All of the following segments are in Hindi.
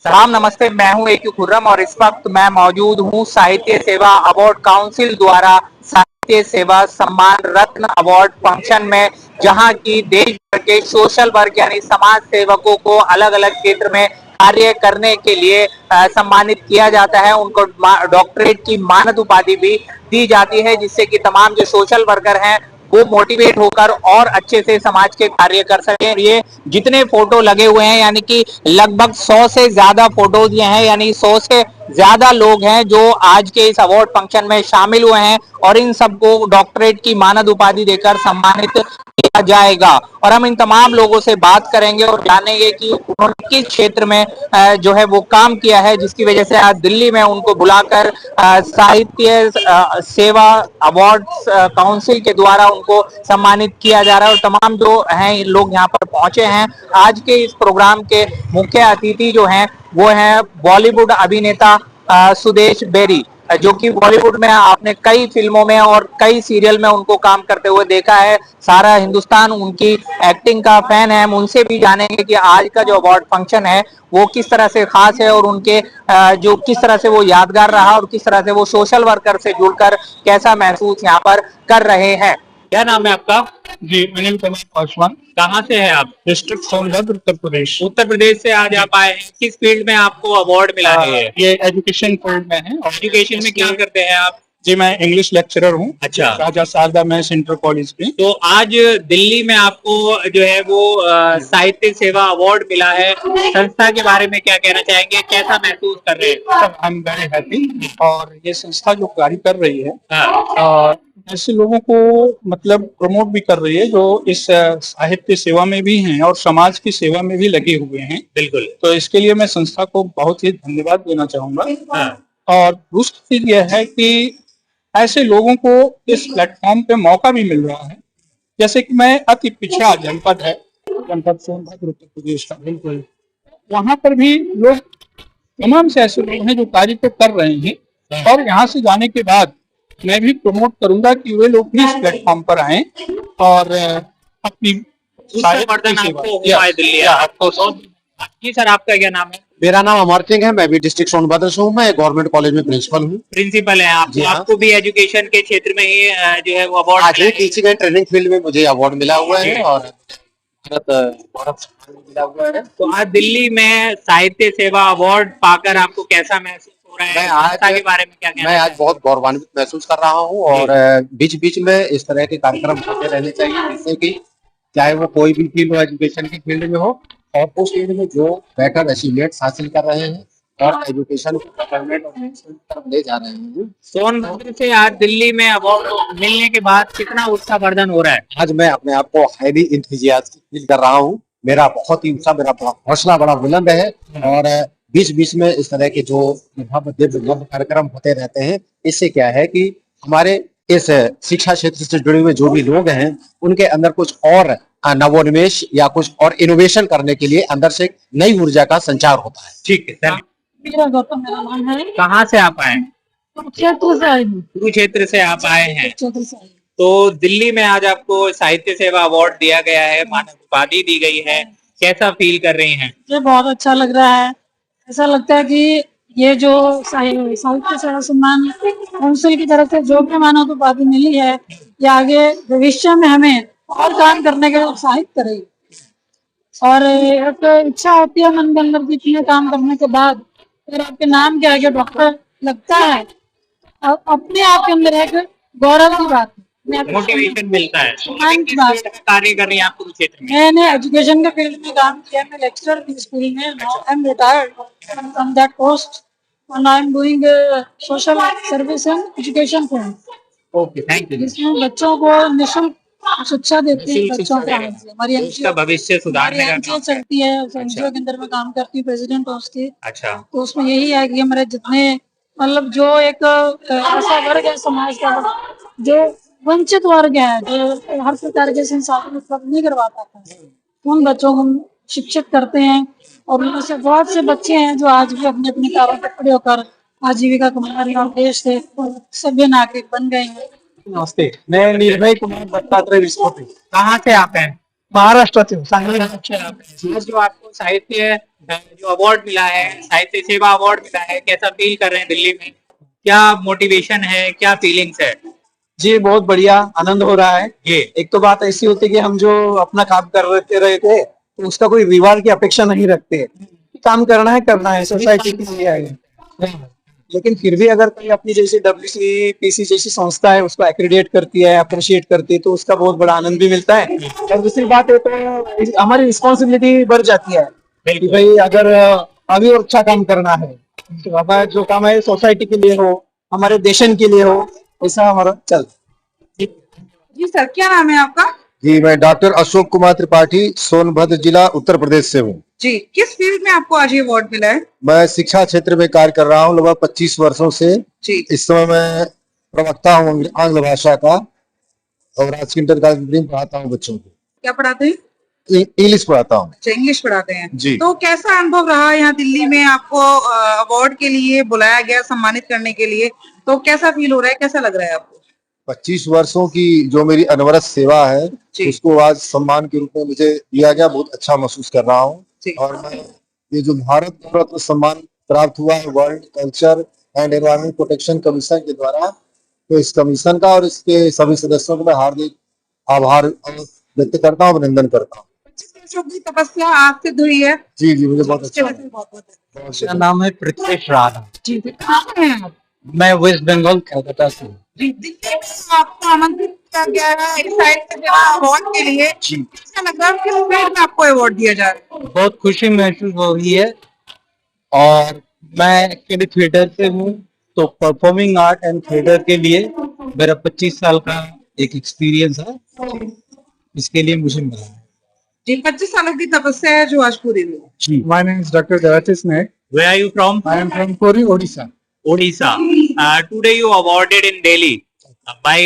सलाम नमस्ते, मैं हूं ए.क्यू खुर्रम और इस वक्त मैं मौजूद हूं साहित्य सेवा अवार्ड काउंसिल द्वारा साहित्य सेवा सम्मान रत्न अवार्ड फंक्शन में, जहां की देश भर के सोशल वर्क यानी समाज सेवकों को अलग अलग क्षेत्र में कार्य करने के लिए सम्मानित किया जाता है। उनको डॉक्टरेट की मानद उपाधि भी दी जाती है, जिससे कि तमाम जो सोशल वर्कर हैं वो मोटिवेट होकर और अच्छे से समाज के कार्य कर सकें। ये जितने फोटो लगे हुए हैं यानी कि लगभग 100 से ज्यादा फोटोज ये हैं, यानी 100 से ज्यादा लोग हैं जो आज के इस अवार्ड फंक्शन में शामिल हुए हैं और इन सबको डॉक्टरेट की मानद उपाधि देकर सम्मानित किया जाएगा। और हम इन तमाम लोगों से बात करेंगे और जानेंगे कि उन्होंने किस क्षेत्र में जो है वो काम किया है, जिसकी वजह से आज दिल्ली में उनको बुलाकर साहित्य सेवा अवार्ड काउंसिल के द्वारा उनको सम्मानित किया जा रहा है। और तमाम जो हैं लोग यहाँ पर पहुंचे हैं। आज के इस प्रोग्राम के मुख्य अतिथि जो हैं वो हैं बॉलीवुड अभिनेता सुदेश बेरी, जो कि बॉलीवुड में आपने कई फिल्मों में और कई सीरियल में उनको काम करते हुए देखा है। सारा हिंदुस्तान उनकी एक्टिंग का फैन है। हम उनसे भी जानेंगे कि आज का जो अवार्ड फंक्शन है वो किस तरह से खास है और उनके जो किस तरह से वो यादगार रहा और किस तरह से वो सोशल वर्कर से जुड़कर कैसा महसूस यहाँ पर कर रहे हैं। क्या नाम है आपका? जी, अनिल कुमार पासवान। कहाँ से है आप? डिस्ट्रिक्ट सोनभद्र, उत्तर प्रदेश। उत्तर प्रदेश से आज आप आए हैं। किस फील्ड में आपको अवार्ड मिला है? ये एजुकेशन फील्ड में है। एजुकेशन में क्या करते हैं आप? जी, मैं इंग्लिश लेक्चरर हूँ। अच्छा। राजा शारदा में सेंट्रल कॉलेज में। तो आज दिल्ली में आपको जो है वो साहित्य सेवा अवार्ड मिला है। संस्था के बारे में क्या कहना चाहेंगे, कैसा महसूस कर रहे हैं? I am very happy. और ये संस्था जो कार्य कर रही है हाँ। ऐसे लोगों को मतलब प्रमोट भी कर रही है जो इस साहित्य सेवा में भी हैं और समाज की सेवा में भी लगे हुए हैं। बिल्कुल। तो इसके लिए मैं संस्था को बहुत ही धन्यवाद देना चाहूंगा। हाँ। और दूसरी चीज यह है कि ऐसे लोगों को इस प्लेटफॉर्म पे मौका भी मिल रहा है। जैसे कि मैं अति पिछड़ा जनपद है, जनपद सोनभद्र उत्तर प्रदेश का। बिल्कुल वहां पर भी लोग तमाम से ऐसे लोग हैं जो कार्य को कर रहे हैं और यहाँ से जाने के बाद मैं भी प्रमोट करूंगा कि वे लोग भी इस प्लेटफॉर्म पर आए और अपनी जी सर, आपका क्या नाम है? मेरा नाम अमर सिंह है। मैं भी डिस्ट्रिक्ट सोनभद्र से हूँ। मैं गवर्नमेंट कॉलेज में प्रिंसिपल हूँ। प्रिंसिपल है आप? आपको भी एजुकेशन के क्षेत्र में ही जो है वो अवार्ड? आज टीचिंग एंड ट्रेनिंग फील्ड में मुझे अवार्ड मिला हुआ है और भारत गौरव सम्मान मिला हुआ है। तो आज दिल्ली में साहित्य सेवा अवार्ड पाकर आपको कैसा महसूस हो रहा है? मैं आज के बारे में क्या कहना? मैं आज बहुत गौरवान्वित महसूस कर रहा हूँ और बीच बीच में इस तरह के कार्यक्रम होते रहने चाहिए, जिससे कि चाहे वो कोई भी फील्ड हो, एजुकेशन की फील्ड में हो और उस फील्ड में जो बेटर अचीवमेंट्स हासिल कर रहे हैं और एजुकेशन को बेटरमेंट और एक्सीलेंस तरफ ले जा रहे हैं। सोनभद्र से आज दिल्ली में अवार्ड मिलने के बाद कितना उत्साहवर्धन हो रहा है? आज मैं अपने आप को हाईली इंथुजियास्टिक फील कर रहा हूँ। मेरा बहुत ही उत्साह, मेरा हौसला बड़ा बुलंद है और बीच बीच में इस तरह के जो दिव्य कार्यक्रम होते रहते हैं, इससे क्या है कि हमारे इस शिक्षा क्षेत्र से जुड़े हुए जो भी लोग हैं उनके अंदर कुछ और नवोन्मेष या कुछ और इनोवेशन करने के लिए अंदर से नई ऊर्जा का संचार होता है। ठीक है सर। मेरा गौतम मेरा नाम है। कहाँ से आप आए? कुरुक्षेत्र से आई हूँ। कुरुक्षेत्र से आप आए हैं। कुरुक्षेत्र से आई। तो दिल्ली में आज आपको साहित्य सेवा अवार्ड दिया गया है, मानद उपाधि दी गई है, कैसा फील कर रही हैं? मुझे बहुत अच्छा लग रहा है। ऐसा लगता है कि ये जो साहित्य सेवा सम्मान काउंसिल की तरफ से जो भी मानद उपाधि मिली है, ये आगे भविष्य में हमें और काम करने के लिए उत्साहित करेगी। और एक इच्छा होती है मन के अंदर की इतने काम करने के बाद अगर आपके नाम के आगे डॉक्टर लगता है, अपने आप के अंदर एक गौरव की बात है, मोटिवेशन मिलता है। कार्य कर रही है आपको क्षेत्र में? मैंने एजुकेशन के फील्ड में काम किया। मैं लेक्चरर थी स्कूल में। Now I am retired from that post and I am doing social service and education field. Okay, thank you. इसमें बच्चों को निःशुल्क शिक्षा देते हैं। बच्चों को हमारी एनजीओ भविष्य सुधारने का एनजीओ चलती है। एनजीओ के अंदर में काम करती हूँ, प्रेसिडेंट हूँ उसकी। अच्छा। तो उसमें यही है कि हमारे जितने मतलब जो एक ऐसा वर्ग है समाज का जो वंचित वर्ग है, जो हर प्रकार के संसाधन उपलब्ध नहीं करवा पाता, उन बच्चों को हम शिक्षित करते हैं। और उनमें से बहुत से बच्चे हैं जो आज भी अपने अपने कारों पर खड़े होकर आजीविका कमा रहे हैं और देश से सभ्य नागरिक बन गए हैं। नमस्ते, मैं निर्भय कुमार दत्तात्रेय विस्फोटी। कहाँ से आप हैं? महाराष्ट्रातील सांगली अच्छा, आज जो आपको साहित्य जो अवार्ड मिला है, साहित्य सेवा अवार्ड मिला है, कैसा फील कर रहे हैं दिल्ली में? क्या मोटिवेशन है, क्या फीलिंग्स है? जी बहुत बढ़िया आनंद हो रहा है। ये एक तो बात ऐसी होती है कि हम जो अपना काम कर रहे थे तो उसका कोई रिवार्ड की अपेक्षा नहीं रखते, काम करना है सोसाइटी के लिए है। लेकिन फिर भी अगर कोई अपनी जैसी WCPC जैसी संस्था है उसको एक्रेडिट करती है, अप्रिशिएट करती है, तो उसका बहुत बड़ा आनंद भी मिलता है। और दूसरी बात है तो हमारी रिस्पॉन्सिबिलिटी बढ़ जाती है कि भाई अगर अभी और अच्छा काम करना है तो हमारा जो काम है सोसाइटी के लिए हो, हमारे देशन के लिए हो, ऐसा हमारा चल। जी सर, क्या नाम है आपका? जी मैं डॉक्टर अशोक कुमार त्रिपाठी सोनभद्र जिला उत्तर प्रदेश से हूँ। जी, किस फील्ड में आपको आज ये अवार्ड मिला है? मैं शिक्षा क्षेत्र में कार्य कर रहा हूँ लगभग 25 वर्षों से। जी, इस समय मैं प्रवक्ता हूँ आंग्ल भाषा का और राजकीय इंटर कॉलेज में पढ़ाता हूँ बच्चों को। क्या पढ़ाते हैं? इंग्लिश पढ़ाता हूँ। अच्छा, इंग्लिश पढ़ाते हैं। जी। तो कैसा अनुभव रहा यहाँ दिल्ली में? आपको अवार्ड के लिए बुलाया गया, सम्मानित करने के लिए, तो कैसा फील हो रहा है, कैसा लग रहा है आपको? 25 वर्षों की जो मेरी अनवरत सेवा है जी। उसको आज सम्मान के रूप में मुझे दिया गया, बहुत अच्छा महसूस कर रहा हूँ। जी। और मैं ये जो भारत रत्न सम्मान प्राप्त हुआ है world culture and environment protection commission के द्वारा, तो इस कमीशन का और इसके सभी सदस्यों को मैं हार्दिक आभार व्यक्त करता हूँ, अभिनंदन करता हूँ। 25 वर्षों की तपस्या आज सिद्ध हुई है। जी जी मुझे बहुत अच्छा बहुत बहुत मेरा नाम है पृथ्वीश राणा। जी, कहाँ हैं आप? मैं वेस्ट बंगाल कलकत्ता से हूँ। जी, दिल्ली में आपको आमंत्रित किया गया है इस साहित्य सेवा अवार्ड के लिए। जी। कैसा लग रहा है? किस फील्ड में आपको अवार्ड दिया जा रहा है? बहुत खुशी महसूस हो रही है और मैं एक्चुअली थिएटर से हूँ, तो परफॉर्मिंग आर्ट एंड थिएटर के लिए मेरा 25 साल का एक एक्सपीरियंस है, इसके लिए मुझे मिला है। जी, 25 सालों की तपस्या है जो आज पूरी हुई। जी। My name is Dr. Devatis Naik. Where are you from? I am from Puri, Odisha. Odisha. Today you awarded in Delhi by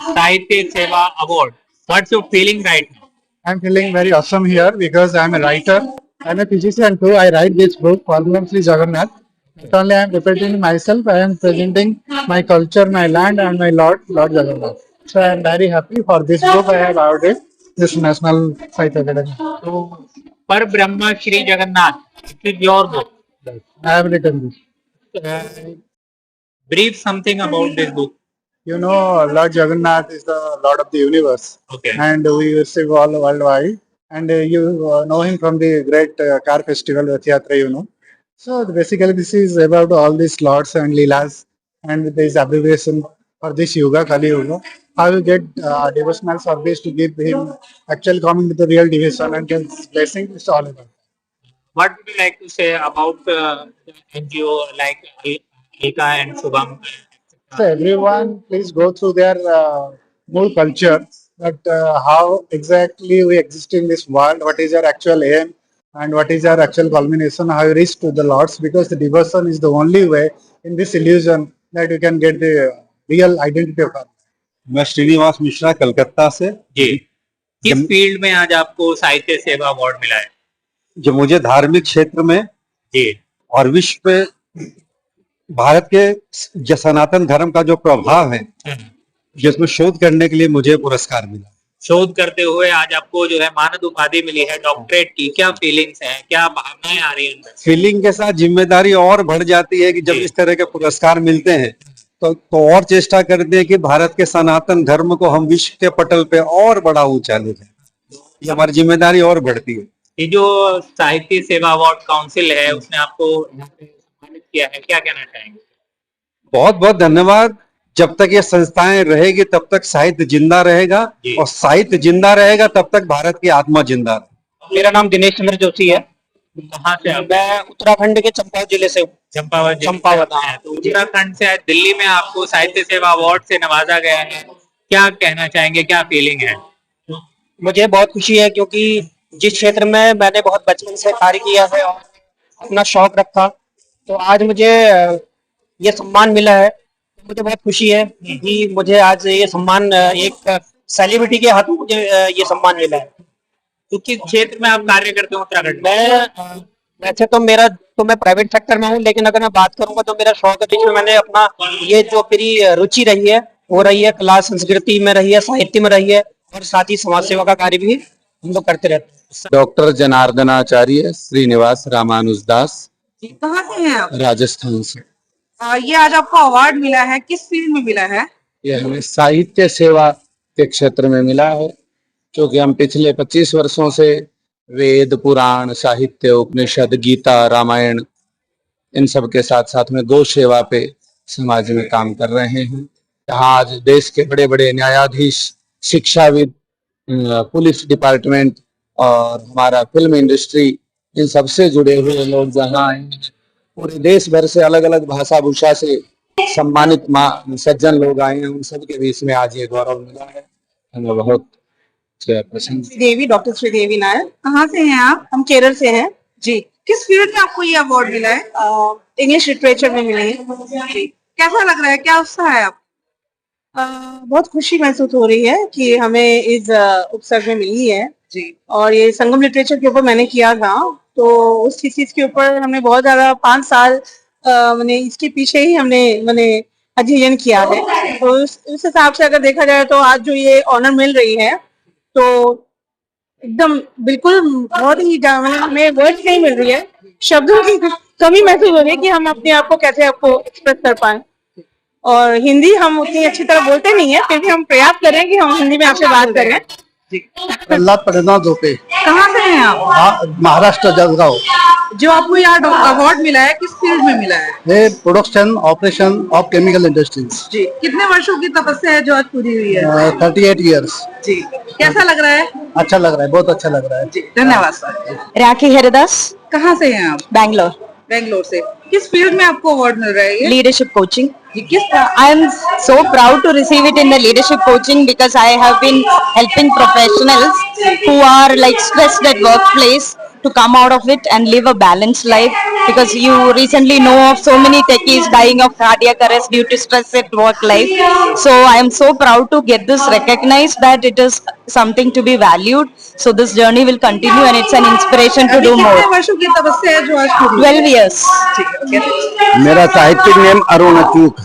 Sahitya Seva Award. What's your feeling right now? I am feeling very awesome here because I am a writer. I am a physician too. I write this book, Problem Sri Jagannath. Not only I am representing myself, I am presenting my culture, my land, and my Lord Jagannath. So I am very happy for this book. I have awarded this National Sahitya Academy. So, Per Brahma Shri Jagannath, it is your book. I have written this. Brief something about this book. You know, Lord Jagannath is the Lord of the universe, Okay. and we worship all worldwide. And you know him from the great car festival, Rath Yatra, you know. So basically, this is about all these lords and leelas, and there is abbreviation for this Yuga, Kali Yuga. How you get devotional service to give him actual coming to the real devotion and get blessing. It's all about. What would you like to say about NGO like Eka and Shubham? So everyone, please go through their more culture. That how exactly we exist in this world. What is our actual aim, and what is our actual culmination? How you reach to the Lords, because the devotion is the only way in this illusion that you can get the real identity of God. मैं श्रीनिवास मिश्रा कलकत्ता से। जी, किस फील्ड में आज आपको साहित्य सेवा अवार्ड मिला है? जो मुझे धार्मिक क्षेत्र में जी, और विश्व पे भारत के सनातन धर्म का जो प्रभाव है जिसमें शोध करने के लिए मुझे पुरस्कार मिला। शोध करते हुए आज आपको जो है मानद उपाधि मिली है, डॉक्टरेट की। क्या फीलिंग्स हैं, क्या भावनाएं आ रही हैं अंदर? फीलिंग के साथ जिम्मेदारी और बढ़ जाती है कि जब जी। इस तरह के पुरस्कार मिलते हैं तो और चेष्टा करते हैं कि भारत के सनातन धर्म को हम विश्व के पटल पे और बड़ा ऊंचा ले जाएं। ये हमारी जिम्मेदारी और बढ़ती है। ये जो साहित्य सेवा अवार्ड काउंसिल है उसने आपको यहाँ पे सम्मानित किया है, क्या कहना चाहेंगे? बहुत बहुत धन्यवाद। जब तक ये संस्थाएं रहेगी तब तक साहित्य जिंदा रहेगा, जी। और साहित्य जिंदा रहेगा तब तक भारत की आत्मा जिंदा रहेगी। मेरा नाम दिनेश चंद्र जोशी है। कहाँ से आप? मैं उत्तराखंड के चंपावत जिले से हूँ। चंपावत जिले से चंपावत, आते हैं। तो उत्तराखंड से आज दिल्ली में आपको साहित्य सेवा अवार्ड से नवाजा गया है, क्या कहना चाहेंगे, क्या फीलिंग है? मुझे बहुत खुशी है क्योंकि जिस क्षेत्र में मैंने बहुत बचपन से कार्य किया है और अपना शौक रखा, तो आज मुझे ये सम्मान मिला है। मुझे बहुत खुशी है कि मुझे आज ये सम्मान एक सेलिब्रिटी के हाथों मुझे ये सम्मान मिला है। तो किस क्षेत्र में आप कार्य करते हो उत्तराखंड में? मैं वैसे तो मैं प्राइवेट सेक्टर में हूँ, लेकिन अगर मैं बात करूंगा तो मेरा शौक है, बीच में मैंने अपना ये जो मेरी रुचि रही है वो रही है कला संस्कृति में रही है, साहित्य में रही है, और साथ ही समाज सेवा का कार्य भी हम लोग करते रहते हैं। डॉक्टर जनार्दनाचार्य श्रीनिवास रामानुजदास, कहाँ से हैं आप? राजस्थान से। ये आज आपको अवार्ड मिला है, किस फील्ड में मिला है? ये हमें साहित्य सेवा के क्षेत्र में मिला है, क्योंकि हम पिछले 25 वर्षों से वेद, पुराण, साहित्य, उपनिषद, गीता, रामायण इन सब के साथ साथ में गौ सेवा पे समाज में काम कर रहे हैं। जहाँ आज देश के बड़े बड़े न्यायाधीश, शिक्षाविद, पुलिस डिपार्टमेंट और हमारा फिल्म इंडस्ट्री, इन सबसे जुड़े हुए लोग जहाँ आए हैं, पूरे देश भर से अलग अलग भाषा भूषा से सम्मानित सज्जन लोग आए हैं, उन सबके बीच में आज ये गौरव मिला है, हमें बहुत प्रसन्न। श्रीदेवी, डॉक्टर श्रीदेवी नायर। कहाँ से हैं आप? हम केरल से हैं जी। किस फील्ड में आपको ये अवार्ड मिला है? इंग्लिश लिटरेचर में मिली है। जी। कैसा लग रहा है, क्या उत्साह है आप? बहुत खुशी महसूस हो रही है कि हमें इस उपसर्ग में मिली है जी। और ये संगम लिटरेचर के ऊपर मैंने किया था, तो उस थीसिस के ऊपर हमने बहुत ज्यादा 5 साल मैंने इसके पीछे ही हमने अध्ययन किया है। तो उस हिसाब से अगर देखा जाए तो आज जो ये ऑनर मिल रही है तो एकदम बिल्कुल बहुत ही हमें वर्ड्स नहीं मिल रही है, शब्दों की कमी महसूस हो रही है कि हम अपने आप को कैसे आपको एक्सप्रेस कर पाए। और हिंदी हम उतनी अच्छी तरह बोलते नहीं है, फिर भी हम प्रयास करें कि हम हिंदी में आपसे बात करें। प्रहलाद परिणा दोपे। कहाँ से हैं आप? महाराष्ट्र, जलगांव। जो आपको यहाँ अवार्ड मिला है, किस फील्ड में मिला है? ये production operation of chemical industries. जी। कितने वर्षों की तपस्या है जो आज पूरी हुई है? 38 ईयर्स। जी। कैसा लग रहा है? अच्छा लग रहा है, बहुत अच्छा लग रहा है। जी, धन्यवाद सर। राखी हरिदास, कहाँ से हैं आप? बैंगलोर, बेंगलोर से। किस फील्ड में आपको अवार्ड मिल रहा है ये? leadership coaching. जी, किस I am so proud to receive it in the leadership coaching because I have been helping professionals who are like stressed at workplace to come out of it and live a balanced life, because you recently know of so many techies dying of cardiac arrest due to stress at work life. So I am so proud to get this recognized that it is something to be valued. So this journey will continue and it's an inspiration to अभी do more. कितने वर्षों की तपस्या है जो आज पूरी हुई? 12 years. ठीक है। मेरा साहित्यिक नेम अरुण अचूक।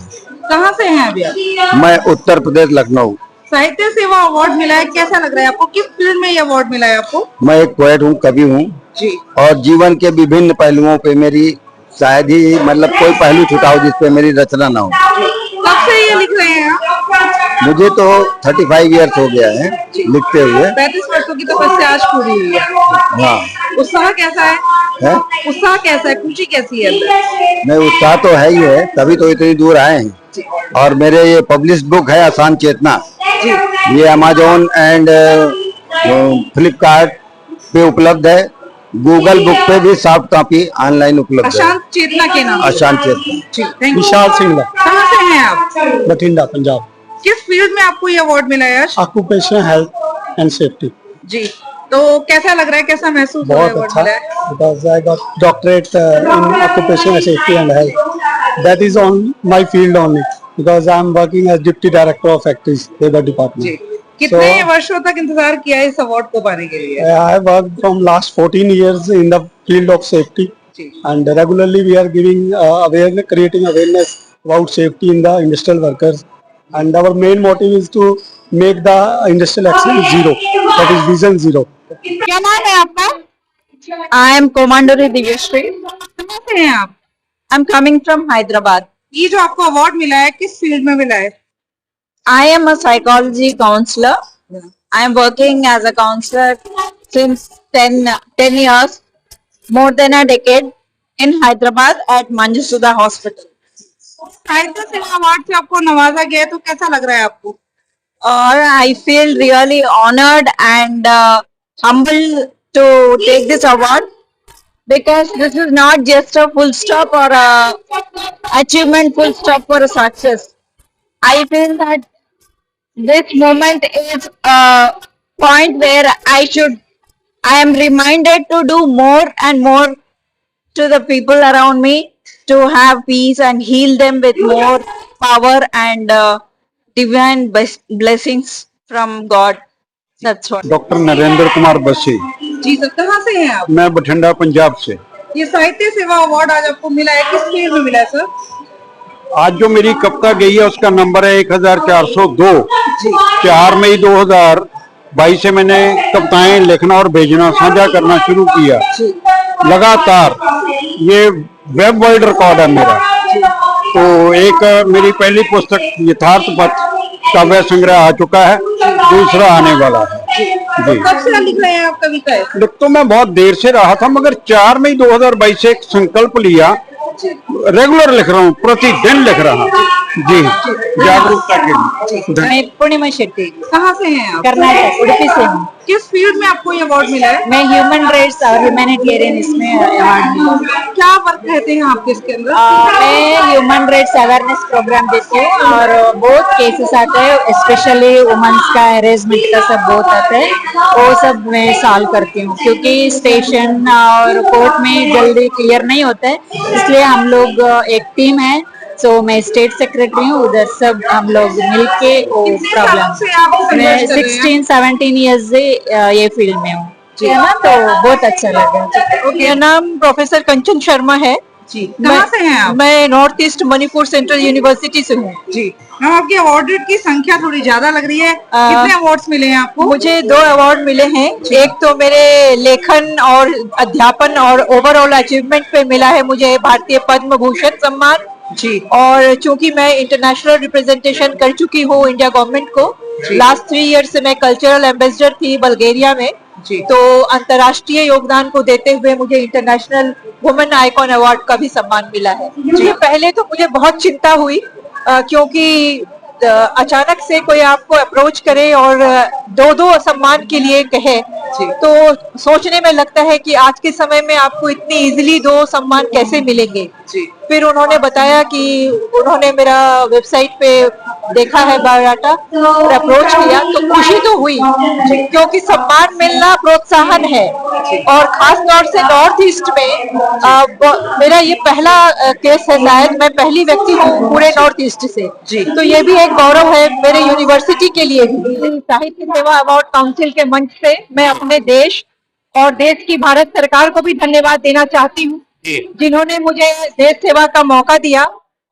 कहाँ से हैं अभी आप? मैं उत्तर प्रदेश, लखनऊ। साहित्य सेवा अवार्ड मिला है, कैसा लग रहा है आपको? किस फील्ड में ये अवार्ड मिला है आपको? मैं एक पोएट हूँ, कवि हूँ, जी। और जीवन के विभिन्न पहलुओं पे मेरी शायद ही मतलब कोई पहलू छुटा हो जिसपे मेरी रचना ना हो। कब से ये लिख रहे हैं आप? मुझे तो 35 ईयर्स हो गया है लिखते हुए। 35 वर्षों की तपस्या आज पूरी हुई है। हाँ। उत्साह कैसा है? उत्साह कैसा है, खुशी कैसी है अंदर? नहीं, उत्साह तो है ही है, तभी तो इतनी दूर आए हैं। और मेरे ये पब्लिश बुक है आसान चेतना, ये अमेज़न एंड फ्लिपकार्ट पे उपलब्ध है, गूगल बुक पे भी सॉफ्ट कॉपी ऑनलाइन उपलब्ध है। अशांत चेतना के नाम। अशांत चेतना। ठीक, थैंक यू। विशाल सिंगला, कहाँ से हैं आप? बठिंडा, पंजाब। किस फील्ड में आपको ये अवार्ड मिला है आज? Occupational health and safety. जी। तो कैसा लग रहा है, कैसा महसूस हो रहा है? बहुत award मिला है? अच्छा, because I got doctorate in occupational safety and health. That is on my field only, because I am working as deputy director of factories labor department. जी। कितने वर्षों तक इंतजार किया है इस अवार्ड को पाने के लिए? I have worked from last 14 years in the field of safety, ji. and regularly we are giving awareness, creating awareness about safety in the industrial workers, and our main motive is to make the industrial accident zero, that is vision zero. क्या नाम है आपका? I am Commander Divyashree. कहाँ से हैं आप? I'm coming from Hyderabad. ये जो आपको अवार्ड मिला है, किस फील्ड में मिला है? I am a psychology counselor. I am working as a counselor since 10 years, more than a decade, in Hyderabad at Manjusudha Hospital. साहित्य सेवा अवार्ड से आपको नवाजा गया है, तो कैसा लग रहा है आपको? Or I feel really honored and humble to take this award, because this is not just a full stop or a achievement full stop for a success. I feel that this moment is a point where I am reminded to do more and more to the people around me, to have peace and heal them with more power and divine blessings from God. That's what. Doctor Narendra Kumar बसी। जी सर, कहाँ से हैं आप? मैं बठिंडा, पंजाब से। ये साहित्य सेवा अवार्ड आज आपको मिला है, किस फील्ड में मिला है सर? आज जो मेरी कविता गई है उसका नंबर है 1402, 4 मई भाई से मैंने कविताएं लिखना और भेजना साझा करना शुरू किया लगातार। ये वेब वर्ल्ड रिकॉर्ड है मेरा। तो एक मेरी पहली पुस्तक यथार्थ पथ काव्य संग्रह आ चुका है, दूसरा आने वाला है। जी, कब से लिख रहे हैं आप कविताएं? लिख तो मैं बहुत देर से रहा था, मगर 4 मई 2022 से एक संकल्प लिया, रेगुलर लिख रहा हूँ, प्रतिदिन लिख रहा हूँ। जी, जागरूकता के लिए। मैं पूर्णिमा शेट्टी, कहाँ से हैं आप? कर्नाटक, उडुपी से हूँ। किस फील्ड में आपको ये अवार्ड मिला है? मैं ह्यूमन राइट्स और ह्यूमैनिटेरियन इसमें अवार्ड मिला। क्या वर्क रहते हैं आपके इसके अंदर? मैं ह्यूमन राइट्स अवेयरनेस प्रोग्राम देती हूँ और बहुत केसेस आते हैं, स्पेशली वुमेन्स का हेरेसमेंट का सब बहुत आता है, वो सब मैं सॉल्व करती हूँ। क्योंकि स्टेशन और कोर्ट में जल्दी क्लियर नहीं होता है, इसलिए हम लोग एक टीम है। तो मैं स्टेट सेक्रेटरी हूँ, उधर सब हम लोग मिलके वो प्रॉब्लम। मैं 16-17 ईयर्स से ये फील्ड में हूँ, है ना, तो बहुत अच्छा लगा। मेरा नाम प्रोफेसर कंचन शर्मा है जी। कहाँ से हैं आप? मैं north east Manipur central university से हूँ जी। मैम, आपकी अवार्डेड की संख्या थोड़ी ज्यादा लग रही है। कितने अवार्ड्स मिले हैं आपको? मुझे 2 अवार्ड मिले हैं। एक तो मेरे लेखन और अध्यापन और ओवरऑल अचीवमेंट पे मिला है मुझे भारतीय पद्म भूषण सम्मान जी। और चूंकि मैं इंटरनेशनल रिप्रेजेंटेशन कर चुकी हूँ इंडिया गवर्नमेंट को, लास्ट 3 ईयर से मैं कल्चरल एम्बेसडर थी बल्गेरिया में, तो अंतर्राष्ट्रीय योगदान को देते हुए मुझे इंटरनेशनल वुमेन आइकॉन अवार्ड का भी सम्मान मिला है। जी, पहले तो मुझे बहुत चिंता हुई क्योंकि अचानक से कोई आपको अप्रोच करे और 2 सम्मान के लिए कहे, तो सोचने में लगता है कि आज के समय में आपको इतनी इजीली 2 सम्मान कैसे मिलेंगे। फिर उन्होंने बताया कि उन्होंने मेरा वेबसाइट पे देखा है बायोडाटा और अप्रोच किया, तो खुशी तो हुई क्योंकि सम्मान मिलना प्रोत्साहन है। और खास तौर से नॉर्थ ईस्ट में मेरा ये पहला केस है, शायद मैं पहली व्यक्ति हूँ पूरे नॉर्थ ईस्ट से, तो ये भी एक गौरव है मेरे यूनिवर्सिटी के लिए भी। साहित्य सेवा अवार्ड काउंसिल के मंच से मैं अपने देश और देश की भारत सरकार को भी धन्यवाद देना चाहती हूँ, जिन्होंने मुझे देश सेवा का मौका दिया।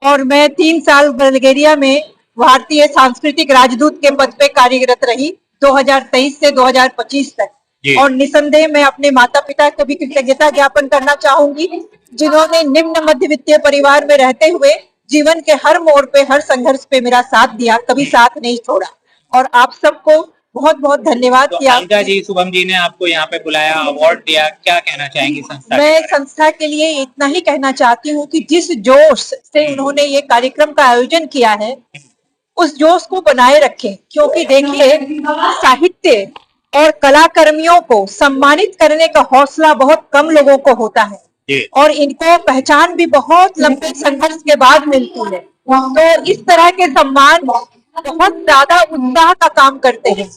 और मैं 3 साल बल्गेरिया में भारतीय सांस्कृतिक राजदूत के पद पे कार्यरत रही 2023 से 2025 तक। और निसंदेह मैं अपने माता पिता को भी कृतज्ञता ज्ञापन करना चाहूंगी, जिन्होंने निम्न मध्यवित्तीय परिवार में रहते हुए जीवन के हर मोड़ पे, हर संघर्ष पे मेरा साथ दिया, कभी साथ नहीं छोड़ा। और आप सबको बहुत बहुत धन्यवाद। तो अलका जी, शुभम जी ने आपको यहाँ पे बुलाया, अवार्ड दिया, क्या कहना चाहेंगी संस्था? मैं संस्था के लिए इतना ही कहना चाहती हूँ कि जिस जोश से उन्होंने ये कार्यक्रम का आयोजन किया है, उस जोश को बनाए रखें। क्योंकि देखिए, साहित्य और कलाकर्मियों को सम्मानित करने का हौसला बहुत कम लोगों को होता है और इनको पहचान भी बहुत लंबे संघर्ष के बाद मिलती है। तो इस तरह के सम्मान बहुत ज्यादा उत्साह का काम करते हैं।